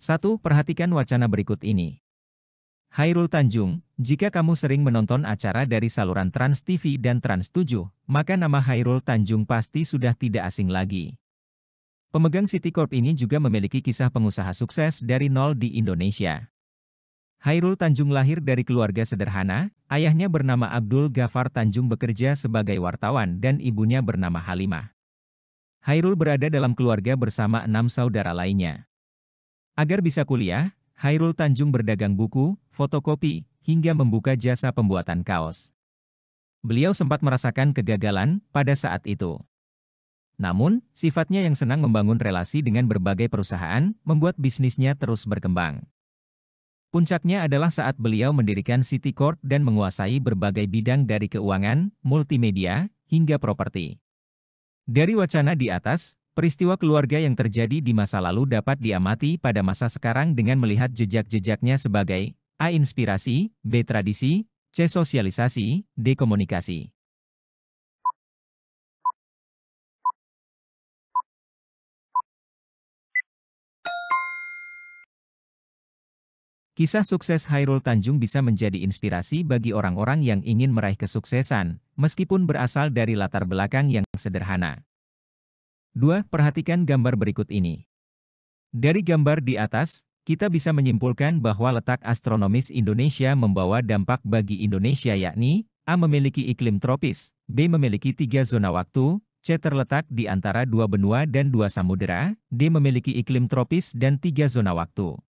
1. Perhatikan wacana berikut ini. Chairul Tanjung, jika kamu sering menonton acara dari saluran Trans TV dan Trans 7, maka nama Chairul Tanjung pasti sudah tidak asing lagi. Pemegang Citicorp ini juga memiliki kisah pengusaha sukses dari nol di Indonesia. Chairul Tanjung lahir dari keluarga sederhana, ayahnya bernama Abdul Ghaffar Tanjung bekerja sebagai wartawan dan ibunya bernama Halimah. Chairul berada dalam keluarga bersama 6 saudara lainnya. Agar bisa kuliah, Chairul Tanjung berdagang buku, fotokopi, hingga membuka jasa pembuatan kaos. Beliau sempat merasakan kegagalan pada saat itu. Namun, sifatnya yang senang membangun relasi dengan berbagai perusahaan, membuat bisnisnya terus berkembang. Puncaknya adalah saat beliau mendirikan Citicorp dan menguasai berbagai bidang dari keuangan, multimedia, hingga properti. Dari wacana di atas, peristiwa keluarga yang terjadi di masa lalu dapat diamati pada masa sekarang dengan melihat jejak-jejaknya sebagai A. Inspirasi, B. Tradisi, C. Sosialisasi, D. Komunikasi. Kisah sukses Chairul Tanjung bisa menjadi inspirasi bagi orang-orang yang ingin meraih kesuksesan, meskipun berasal dari latar belakang yang sederhana. 2. Perhatikan gambar berikut ini. Dari gambar di atas, kita bisa menyimpulkan bahwa letak astronomis Indonesia membawa dampak bagi Indonesia yakni, A. Memiliki iklim tropis, B. Memiliki 3 zona waktu, C. Terletak di antara 2 benua dan 2 samudera, D. Memiliki iklim tropis dan 3 zona waktu.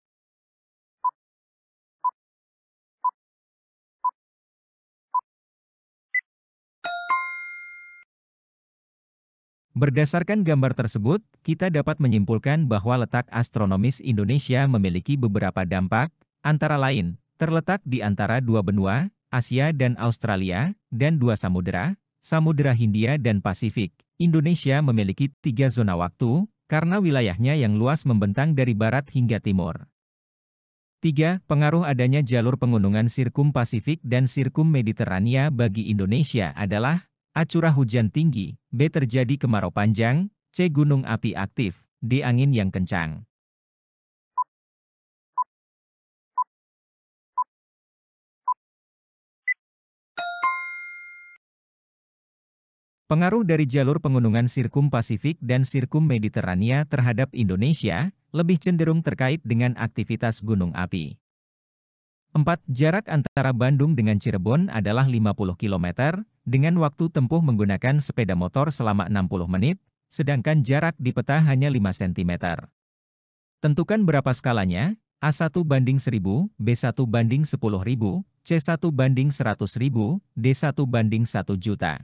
Berdasarkan gambar tersebut, kita dapat menyimpulkan bahwa letak astronomis Indonesia memiliki beberapa dampak, antara lain, terletak di antara 2 benua, Asia dan Australia, dan 2 samudera, Samudera Hindia dan Pasifik. Indonesia memiliki 3 zona waktu, karena wilayahnya yang luas membentang dari barat hingga timur. 3. Pengaruh adanya jalur pegunungan Sirkum Pasifik dan Sirkum Mediterania bagi Indonesia adalah A. Curah hujan tinggi, B. Terjadi kemarau panjang, C. Gunung api aktif, D. Angin yang kencang. Pengaruh dari jalur pegunungan Sirkum Pasifik dan Sirkum Mediterania terhadap Indonesia lebih cenderung terkait dengan aktivitas gunung api. 4. Jarak antara Bandung dengan Cirebon adalah 50 km, dengan waktu tempuh menggunakan sepeda motor selama 60 menit, sedangkan jarak di peta hanya 5 cm. Tentukan berapa skalanya, A1:1000, B1:10.000, C1:100.000, D1:1 juta.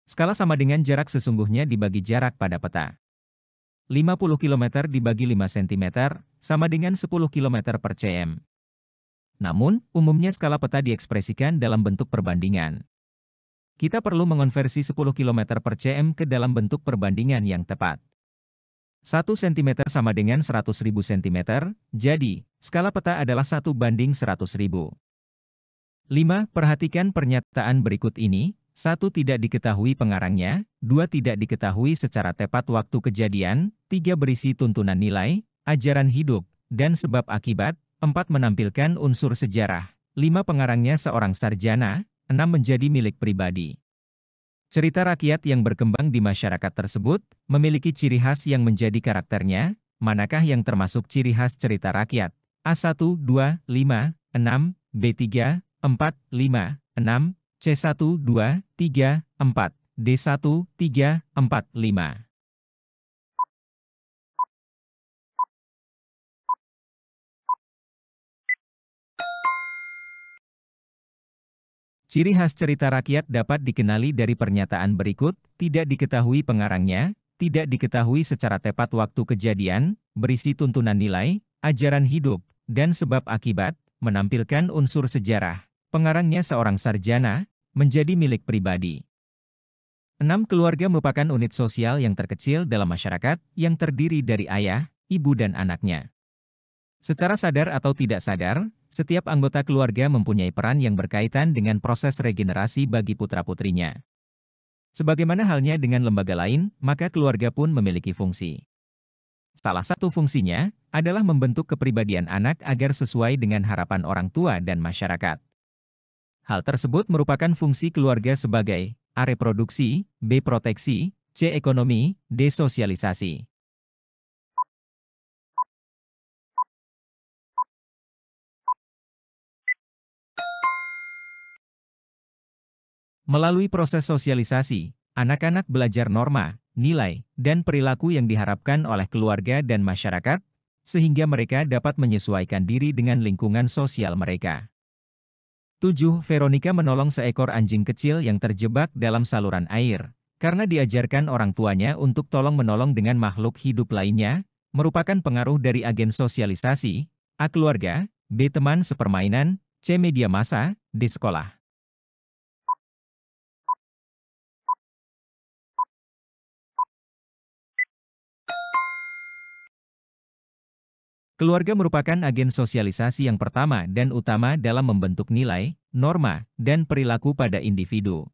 Skala sama dengan jarak sesungguhnya dibagi jarak pada peta. 50 km dibagi 5 cm, sama dengan 10 km per cm. Namun, umumnya skala peta diekspresikan dalam bentuk perbandingan. Kita perlu mengonversi 10 km per cm ke dalam bentuk perbandingan yang tepat. 1 cm sama dengan 100.000 cm, jadi, skala peta adalah 1:100.000. 5. Perhatikan pernyataan berikut ini. 1. Tidak diketahui pengarangnya, 2. Tidak diketahui secara tepat waktu kejadian, 3. Berisi tuntunan nilai, ajaran hidup, dan sebab akibat, 4. Menampilkan unsur sejarah, 5. Pengarangnya seorang sarjana, 6. Menjadi milik pribadi. Cerita rakyat yang berkembang di masyarakat tersebut, memiliki ciri khas yang menjadi karakternya, manakah yang termasuk ciri khas cerita rakyat? A1, 2, 5, 6, B3, 4, 5, 6, C1, 2, 3, 4, D1, 3, 4, 5. Ciri khas cerita rakyat dapat dikenali dari pernyataan berikut, tidak diketahui pengarangnya, tidak diketahui secara tepat waktu kejadian, berisi tuntunan nilai, ajaran hidup, dan sebab akibat, menampilkan unsur sejarah, pengarangnya seorang sarjana, menjadi milik pribadi. 6. Keluarga merupakan unit sosial yang terkecil dalam masyarakat, yang terdiri dari ayah, ibu dan anaknya. Secara sadar atau tidak sadar, Setiap anggota keluarga mempunyai peran yang berkaitan dengan proses regenerasi bagi putra-putrinya. Sebagaimana halnya dengan lembaga lain, maka keluarga pun memiliki fungsi. Salah satu fungsinya adalah membentuk kepribadian anak agar sesuai dengan harapan orang tua dan masyarakat. Hal tersebut merupakan fungsi keluarga sebagai A. Reproduksi, B. Proteksi, C. Ekonomi, D. Sosialisasi. Melalui proses sosialisasi, anak-anak belajar norma, nilai, dan perilaku yang diharapkan oleh keluarga dan masyarakat, sehingga mereka dapat menyesuaikan diri dengan lingkungan sosial mereka. 7. Veronica menolong seekor anjing kecil yang terjebak dalam saluran air. Karena diajarkan orang tuanya untuk tolong-menolong dengan makhluk hidup lainnya, merupakan pengaruh dari agen sosialisasi, A. Keluarga, B. Teman sepermainan, C. Media massa, D. Sekolah. Keluarga merupakan agen sosialisasi yang pertama dan utama dalam membentuk nilai, norma, dan perilaku pada individu.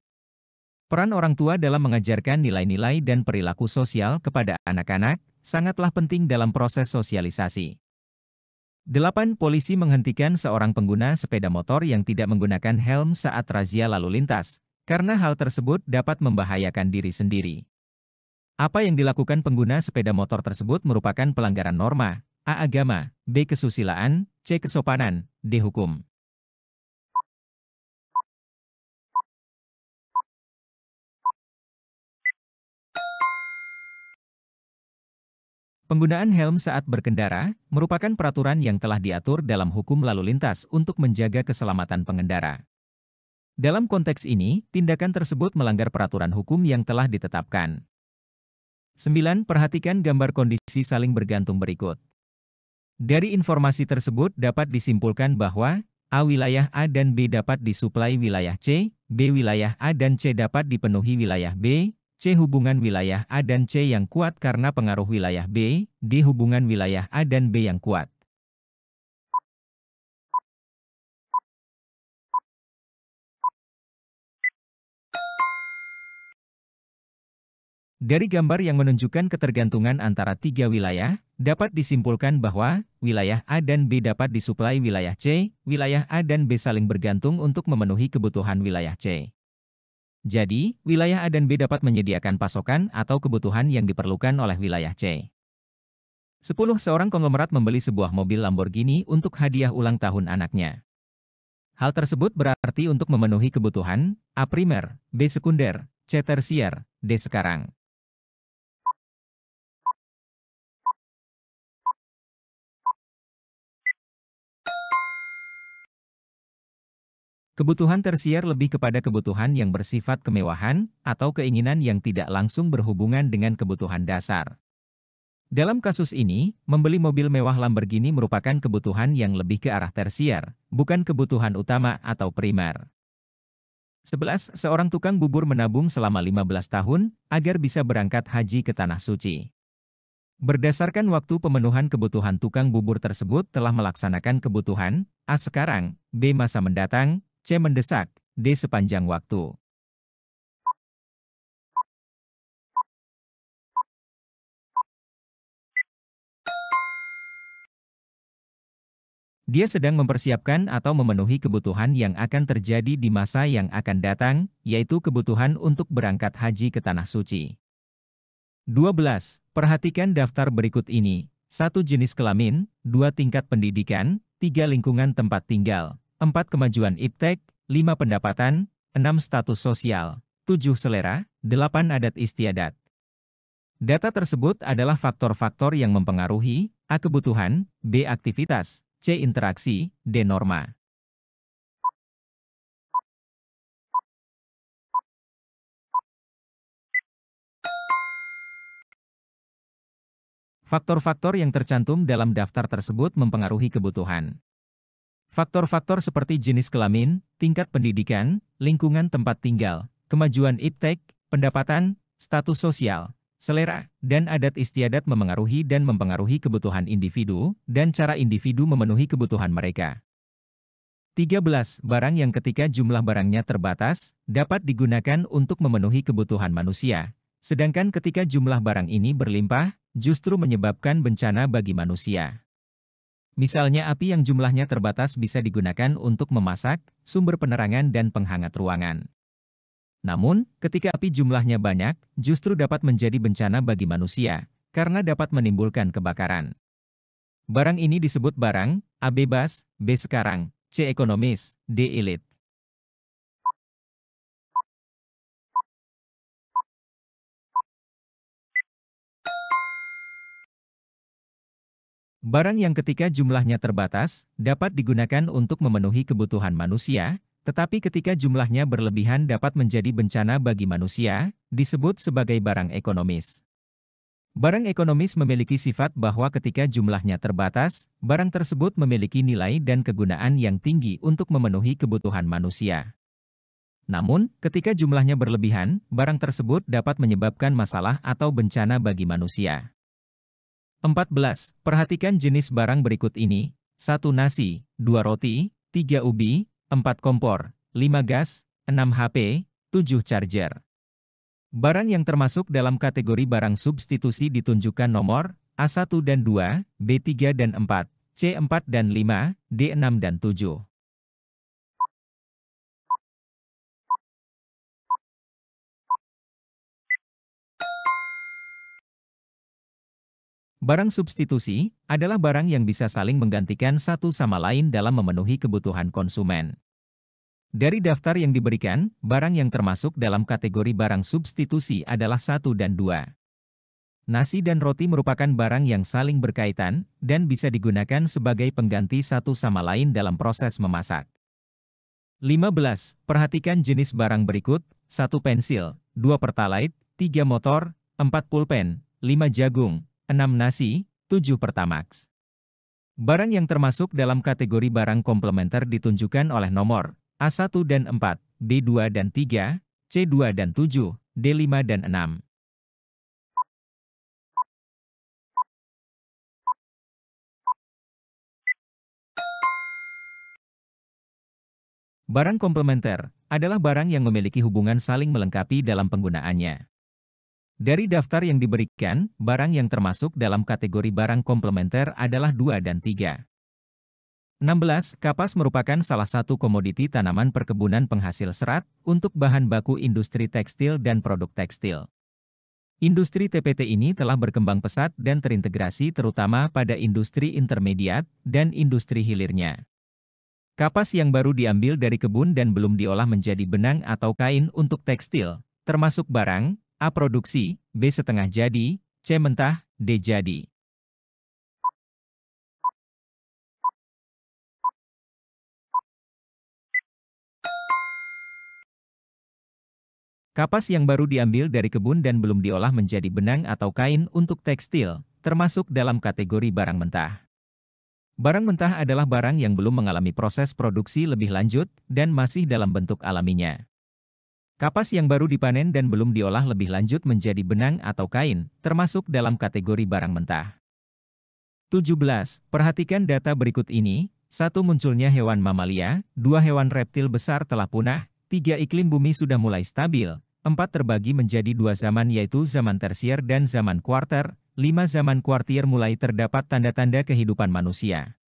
Peran orang tua dalam mengajarkan nilai-nilai dan perilaku sosial kepada anak-anak sangatlah penting dalam proses sosialisasi. 8. Polisi menghentikan seorang pengguna sepeda motor yang tidak menggunakan helm saat razia lalu lintas, karena hal tersebut dapat membahayakan diri sendiri. Apa yang dilakukan pengguna sepeda motor tersebut merupakan pelanggaran norma, A. Agama, B. Kesusilaan, C. Kesopanan, D. Hukum. Penggunaan helm saat berkendara merupakan peraturan yang telah diatur dalam hukum lalu lintas untuk menjaga keselamatan pengendara. Dalam konteks ini, tindakan tersebut melanggar peraturan hukum yang telah ditetapkan. 9. Perhatikan gambar kondisi saling bergantung berikut. Dari informasi tersebut dapat disimpulkan bahwa A. Wilayah A dan B dapat disuplai wilayah C, B. Wilayah A dan C dapat dipenuhi wilayah B, C. Hubungan wilayah A dan C yang kuat karena pengaruh wilayah B, D. Hubungan wilayah A dan B yang kuat. Dari gambar yang menunjukkan ketergantungan antara tiga wilayah, dapat disimpulkan bahwa wilayah A dan B dapat disuplai wilayah C, wilayah A dan B saling bergantung untuk memenuhi kebutuhan wilayah C. Jadi, wilayah A dan B dapat menyediakan pasokan atau kebutuhan yang diperlukan oleh wilayah C. 10. Seorang konglomerat membeli sebuah mobil Lamborghini untuk hadiah ulang tahun anaknya. Hal tersebut berarti untuk memenuhi kebutuhan A. Primer, B. Sekunder, C. Tersier, D. Sekarang. Kebutuhan tersier lebih kepada kebutuhan yang bersifat kemewahan atau keinginan yang tidak langsung berhubungan dengan kebutuhan dasar. Dalam kasus ini, membeli mobil mewah Lamborghini merupakan kebutuhan yang lebih ke arah tersier, bukan kebutuhan utama atau primer. 11. Seorang tukang bubur menabung selama 15 tahun agar bisa berangkat haji ke Tanah Suci. Berdasarkan waktu pemenuhan kebutuhan tukang bubur tersebut telah melaksanakan kebutuhan A. Sekarang, B. Masa mendatang, C. Mendesak, D. Sepanjang waktu. Dia sedang mempersiapkan atau memenuhi kebutuhan yang akan terjadi di masa yang akan datang, yaitu kebutuhan untuk berangkat haji ke Tanah Suci. 12. Perhatikan daftar berikut ini. 1. Jenis kelamin, 2. Tingkat pendidikan, 3. Lingkungan tempat tinggal, 4. Kemajuan iptek, 5. Pendapatan, 6. Status sosial, 7. Selera, 8. Adat istiadat. Data tersebut adalah faktor-faktor yang mempengaruhi A. Kebutuhan, B. Aktivitas, C. Interaksi, D. Norma. Faktor-faktor yang tercantum dalam daftar tersebut mempengaruhi kebutuhan. Faktor-faktor seperti jenis kelamin, tingkat pendidikan, lingkungan tempat tinggal, kemajuan iptek, pendapatan, status sosial, selera, dan adat istiadat memengaruhi kebutuhan individu, dan cara individu memenuhi kebutuhan mereka. 13. Barang yang ketika jumlah barangnya terbatas, dapat digunakan untuk memenuhi kebutuhan manusia. Sedangkan ketika jumlah barang ini berlimpah, justru menyebabkan bencana bagi manusia. Misalnya api yang jumlahnya terbatas bisa digunakan untuk memasak, sumber penerangan dan penghangat ruangan. Namun, ketika api jumlahnya banyak, justru dapat menjadi bencana bagi manusia, karena dapat menimbulkan kebakaran. Barang ini disebut barang, A bebas, B sekarang, C ekonomis, D elit. Barang yang ketika jumlahnya terbatas, dapat digunakan untuk memenuhi kebutuhan manusia, tetapi ketika jumlahnya berlebihan dapat menjadi bencana bagi manusia, disebut sebagai barang ekonomis. Barang ekonomis memiliki sifat bahwa ketika jumlahnya terbatas, barang tersebut memiliki nilai dan kegunaan yang tinggi untuk memenuhi kebutuhan manusia. Namun, ketika jumlahnya berlebihan, barang tersebut dapat menyebabkan masalah atau bencana bagi manusia. 14. Perhatikan jenis barang berikut ini: 1 nasi, 2 roti, 3 ubi, 4 kompor, 5 gas, 6 HP, 7 charger. Barang yang termasuk dalam kategori barang substitusi ditunjukkan nomor A1 dan 2, B3 dan 4, C4 dan 5, D6 dan 7. Barang substitusi adalah barang yang bisa saling menggantikan satu sama lain dalam memenuhi kebutuhan konsumen. Dari daftar yang diberikan, barang yang termasuk dalam kategori barang substitusi adalah 1 dan 2. Nasi dan roti merupakan barang yang saling berkaitan dan bisa digunakan sebagai pengganti satu sama lain dalam proses memasak. 15. Perhatikan jenis barang berikut: 1 pensil, 2 pertalite, 3 motor, 4 pulpen, 5 jagung, 6 nasi, 7 pertamax. Barang yang termasuk dalam kategori barang komplementer ditunjukkan oleh nomor A1 dan 4, B2 dan 3, C2 dan 7, D5 dan 6. Barang komplementer adalah barang yang memiliki hubungan saling melengkapi dalam penggunaannya. Dari daftar yang diberikan, barang yang termasuk dalam kategori barang komplementer adalah 2 dan 3. 16. Kapas merupakan salah satu komoditi tanaman perkebunan penghasil serat untuk bahan baku industri tekstil dan produk tekstil. Industri TPT ini telah berkembang pesat dan terintegrasi terutama pada industri intermediat dan industri hilirnya. Kapas yang baru diambil dari kebun dan belum diolah menjadi benang atau kain untuk tekstil, termasuk barang A produksi, B setengah jadi, C mentah, D jadi. Kapas yang baru diambil dari kebun dan belum diolah menjadi benang atau kain untuk tekstil, termasuk dalam kategori barang mentah. Barang mentah adalah barang yang belum mengalami proses produksi lebih lanjut dan masih dalam bentuk alaminya. Kapas yang baru dipanen dan belum diolah lebih lanjut menjadi benang atau kain, termasuk dalam kategori barang mentah. 17. Perhatikan data berikut ini: 1. Munculnya hewan mamalia, 2. Hewan reptil besar telah punah, 3. Iklim bumi sudah mulai stabil, 4. Terbagi menjadi 2 zaman yaitu zaman tersier dan zaman kuarter, 5. Zaman kuartier mulai terdapat tanda-tanda kehidupan manusia.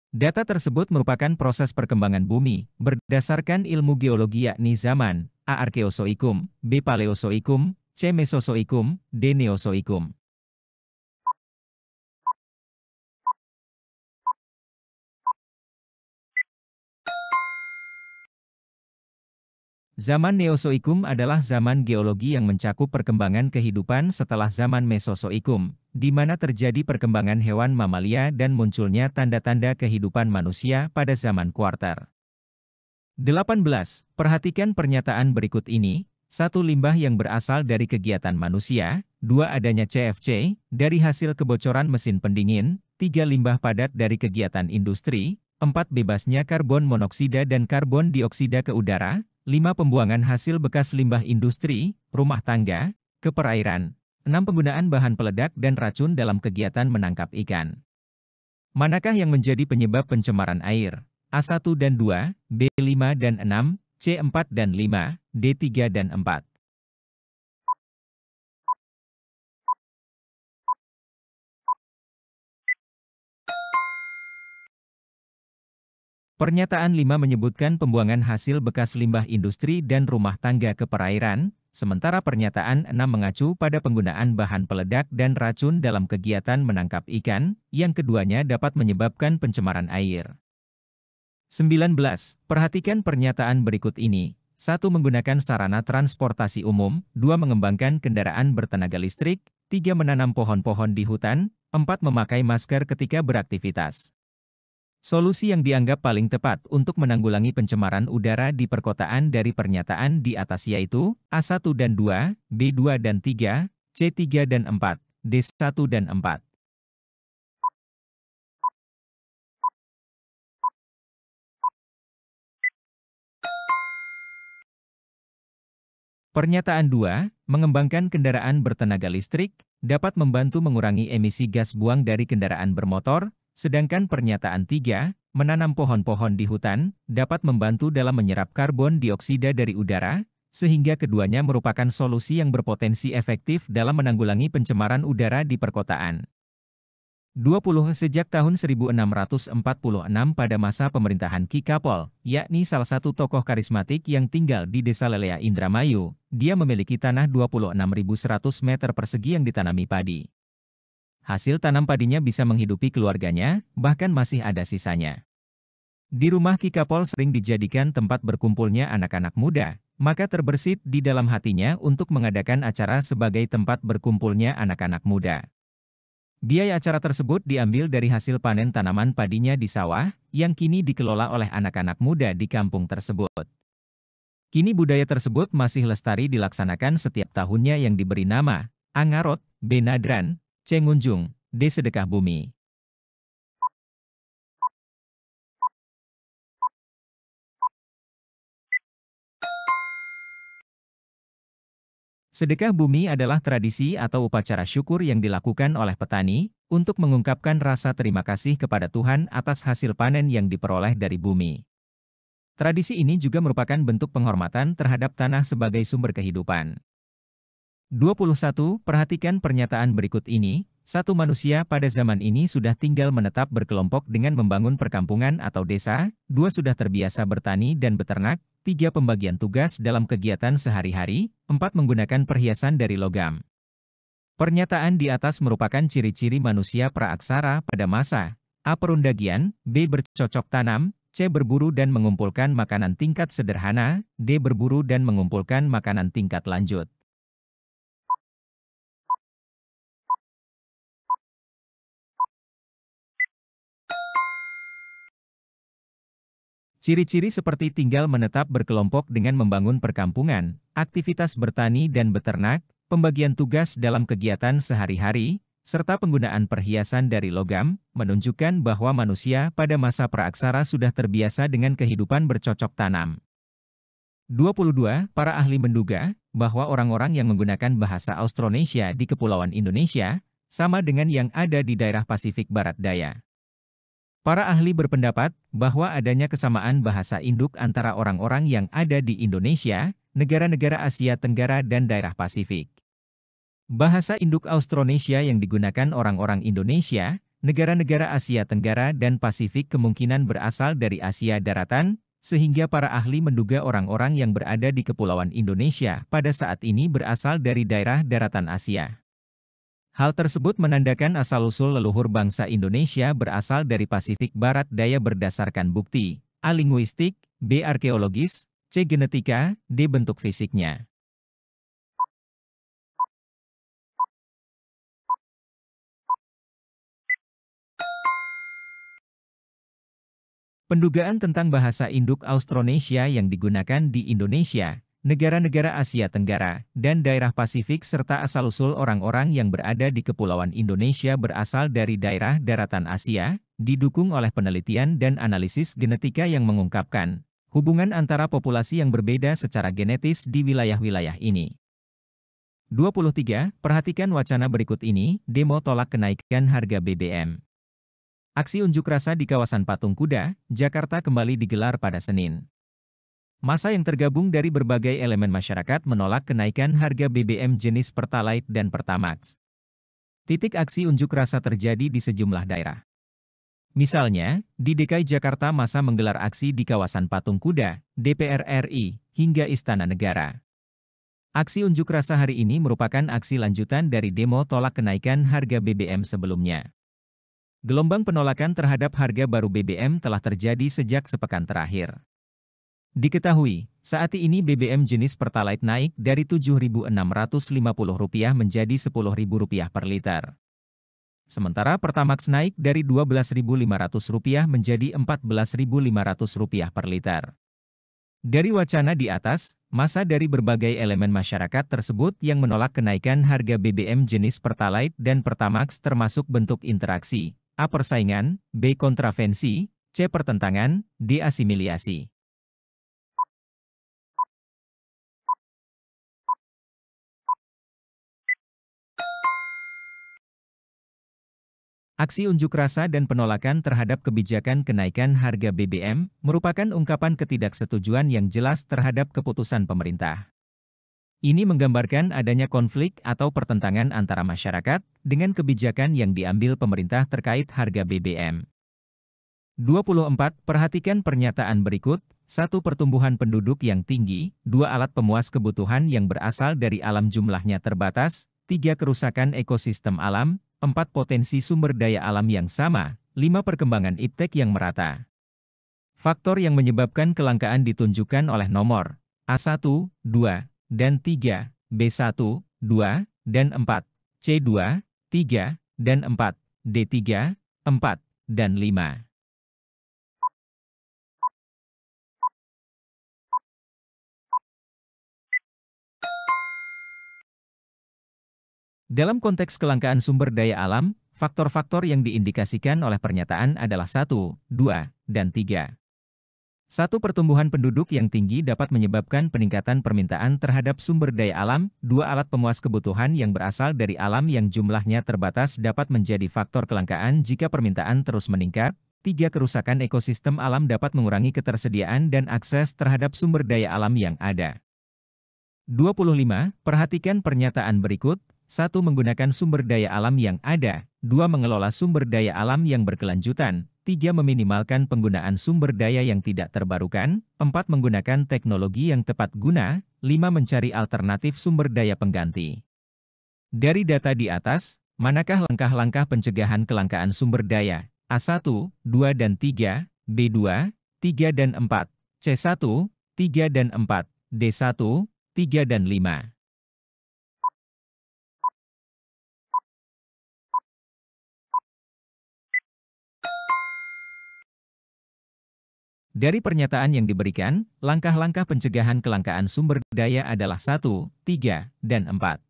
Data tersebut merupakan proses perkembangan bumi, berdasarkan ilmu geologi yakni zaman A. Arkeozoikum, B. Paleozoikum, C. Mesozoikum, D. Neozoikum. Zaman Neozoikum adalah zaman geologi yang mencakup perkembangan kehidupan setelah zaman Mesozoikum, di mana terjadi perkembangan hewan mamalia dan munculnya tanda-tanda kehidupan manusia pada zaman kuarter. 18. Perhatikan pernyataan berikut ini: 1. Limbah yang berasal dari kegiatan manusia, 2. Adanya CFC dari hasil kebocoran mesin pendingin, 3. Limbah padat dari kegiatan industri, 4. Bebasnya karbon monoksida dan karbon dioksida ke udara, 5. Pembuangan hasil bekas limbah industri, rumah tangga, ke perairan, 6. Penggunaan bahan peledak dan racun dalam kegiatan menangkap ikan. Manakah yang menjadi penyebab pencemaran air? A1 dan 2, B5 dan 6, C4 dan 5, D3 dan 4. Pernyataan 5 menyebutkan pembuangan hasil bekas limbah industri dan rumah tangga ke perairan, sementara pernyataan 6 mengacu pada penggunaan bahan peledak dan racun dalam kegiatan menangkap ikan, yang keduanya dapat menyebabkan pencemaran air. 19. Perhatikan pernyataan berikut ini. 1. Menggunakan sarana transportasi umum, 2. Mengembangkan kendaraan bertenaga listrik, 3. Menanam pohon-pohon di hutan, 4. Memakai masker ketika beraktivitas. Solusi yang dianggap paling tepat untuk menanggulangi pencemaran udara di perkotaan dari pernyataan di atas yaitu A1 dan 2, B2 dan 3, C3 dan 4, D1 dan 4. Pernyataan 2, mengembangkan kendaraan bertenaga listrik, dapat membantu mengurangi emisi gas buang dari kendaraan bermotor, sedangkan pernyataan 3, menanam pohon-pohon di hutan, dapat membantu dalam menyerap karbon dioksida dari udara, sehingga keduanya merupakan solusi yang berpotensi efektif dalam menanggulangi pencemaran udara di perkotaan. 20. Sejak tahun 1646 pada masa pemerintahan Ki Kapol, yakni salah satu tokoh karismatik yang tinggal di Desa Lelea Indramayu, dia memiliki tanah 26.100 meter persegi yang ditanami padi. Hasil tanam padinya bisa menghidupi keluarganya, bahkan masih ada sisanya. Di rumah Ki Kapol sering dijadikan tempat berkumpulnya anak-anak muda, maka terbersit di dalam hatinya untuk mengadakan acara sebagai tempat berkumpulnya anak-anak muda. Biaya acara tersebut diambil dari hasil panen tanaman padinya di sawah, yang kini dikelola oleh anak-anak muda di kampung tersebut. Kini budaya tersebut masih lestari dilaksanakan setiap tahunnya yang diberi nama Angarot, B. Nadran, C. Ngunjung, D. Sedekah Bumi. Sedekah bumi adalah tradisi atau upacara syukur yang dilakukan oleh petani untuk mengungkapkan rasa terima kasih kepada Tuhan atas hasil panen yang diperoleh dari bumi. Tradisi ini juga merupakan bentuk penghormatan terhadap tanah sebagai sumber kehidupan. 21. Perhatikan pernyataan berikut ini. 1. Manusia pada zaman ini sudah tinggal menetap berkelompok dengan membangun perkampungan atau desa. 2. Sudah terbiasa bertani dan beternak. 3. Pembagian tugas dalam kegiatan sehari-hari. 4. Menggunakan perhiasan dari logam. Pernyataan di atas merupakan ciri-ciri manusia praaksara pada masa A. Perundagian, B. Bercocok tanam, C. Berburu dan mengumpulkan makanan tingkat sederhana, D. Berburu dan mengumpulkan makanan tingkat lanjut. Ciri-ciri seperti tinggal menetap berkelompok dengan membangun perkampungan, aktivitas bertani dan beternak, pembagian tugas dalam kegiatan sehari-hari, serta penggunaan perhiasan dari logam, menunjukkan bahwa manusia pada masa praaksara sudah terbiasa dengan kehidupan bercocok tanam. 22. Para ahli menduga bahwa orang-orang yang menggunakan bahasa Austronesia di Kepulauan Indonesia sama dengan yang ada di daerah Pasifik Barat Daya. Para ahli berpendapat bahwa adanya kesamaan bahasa induk antara orang-orang yang ada di Indonesia, negara-negara Asia Tenggara dan daerah Pasifik. Bahasa induk Austronesia yang digunakan orang-orang Indonesia, negara-negara Asia Tenggara dan Pasifik kemungkinan berasal dari Asia daratan, sehingga para ahli menduga orang-orang yang berada di Kepulauan Indonesia pada saat ini berasal dari daerah daratan Asia. Hal tersebut menandakan asal-usul leluhur bangsa Indonesia berasal dari Pasifik Barat Daya berdasarkan bukti A. Linguistik, B. Arkeologis, C. Genetika, D. Bentuk fisiknya. Pendugaan tentang bahasa induk Austronesia yang digunakan di Indonesia, negara-negara Asia Tenggara, dan daerah Pasifik serta asal-usul orang-orang yang berada di Kepulauan Indonesia berasal dari daerah daratan Asia, didukung oleh penelitian dan analisis genetika yang mengungkapkan hubungan antara populasi yang berbeda secara genetis di wilayah-wilayah ini. 23. Perhatikan wacana berikut ini, demo tolak kenaikan harga BBM. Aksi unjuk rasa di kawasan Patung Kuda, Jakarta kembali digelar pada Senin. Massa yang tergabung dari berbagai elemen masyarakat menolak kenaikan harga BBM jenis Pertalite dan Pertamax. Titik aksi unjuk rasa terjadi di sejumlah daerah. Misalnya, di DKI Jakarta massa menggelar aksi di kawasan Patung Kuda, DPR RI, hingga Istana Negara. Aksi unjuk rasa hari ini merupakan aksi lanjutan dari demo tolak kenaikan harga BBM sebelumnya. Gelombang penolakan terhadap harga baru BBM telah terjadi sejak sepekan terakhir. Diketahui, saat ini BBM jenis Pertalite naik dari Rp7.650 menjadi Rp10.000 per liter. Sementara Pertamax naik dari Rp12.500 menjadi Rp14.500 per liter. Dari wacana di atas, massa dari berbagai elemen masyarakat tersebut yang menolak kenaikan harga BBM jenis Pertalite dan Pertamax termasuk bentuk interaksi, A. Persaingan, B. Kontravensi, C. Pertentangan, D. Asimilasi. Aksi unjuk rasa dan penolakan terhadap kebijakan kenaikan harga BBM merupakan ungkapan ketidaksetujuan yang jelas terhadap keputusan pemerintah. Ini menggambarkan adanya konflik atau pertentangan antara masyarakat dengan kebijakan yang diambil pemerintah terkait harga BBM. 24. Perhatikan pernyataan berikut. 1. Pertumbuhan penduduk yang tinggi. 2. Alat pemuas kebutuhan yang berasal dari alam jumlahnya terbatas. 3. Kerusakan ekosistem alam. 4. Potensi sumber daya alam yang sama. 5. Perkembangan iptek yang merata. Faktor yang menyebabkan kelangkaan ditunjukkan oleh nomor A1, 2, dan 3, B1, 2, dan 4, C2, 3, dan 4, D3, 4, dan 5. Dalam konteks kelangkaan sumber daya alam, faktor-faktor yang diindikasikan oleh pernyataan adalah 1, 2, dan 3. 1. Pertumbuhan penduduk yang tinggi dapat menyebabkan peningkatan permintaan terhadap sumber daya alam. 2. Alat pemuas kebutuhan yang berasal dari alam yang jumlahnya terbatas dapat menjadi faktor kelangkaan jika permintaan terus meningkat. 3. Kerusakan ekosistem alam dapat mengurangi ketersediaan dan akses terhadap sumber daya alam yang ada. 25. Perhatikan pernyataan berikut. 1. Menggunakan sumber daya alam yang ada. 2. Mengelola sumber daya alam yang berkelanjutan. 3. Meminimalkan penggunaan sumber daya yang tidak terbarukan. 4. Menggunakan teknologi yang tepat guna. 5. Mencari alternatif sumber daya pengganti. Dari data di atas, manakah langkah-langkah pencegahan kelangkaan sumber daya? A1, 2 dan 3, B2, 3 dan 4, C1, 3 dan 4, D1, 3 dan 5. Dari pernyataan yang diberikan, langkah-langkah pencegahan kelangkaan sumber daya adalah 1, 3, dan 4.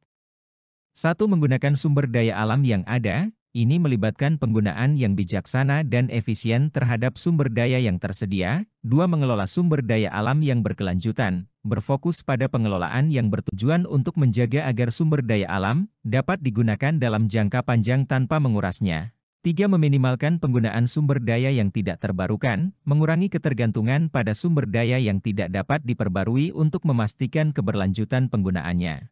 1. Menggunakan sumber daya alam yang ada. Ini melibatkan penggunaan yang bijaksana dan efisien terhadap sumber daya yang tersedia. 2. Mengelola sumber daya alam yang berkelanjutan. Berfokus pada pengelolaan yang bertujuan untuk menjaga agar sumber daya alam dapat digunakan dalam jangka panjang tanpa mengurasnya. 3. Meminimalkan penggunaan sumber daya yang tidak terbarukan, mengurangi ketergantungan pada sumber daya yang tidak dapat diperbarui untuk memastikan keberlanjutan penggunaannya.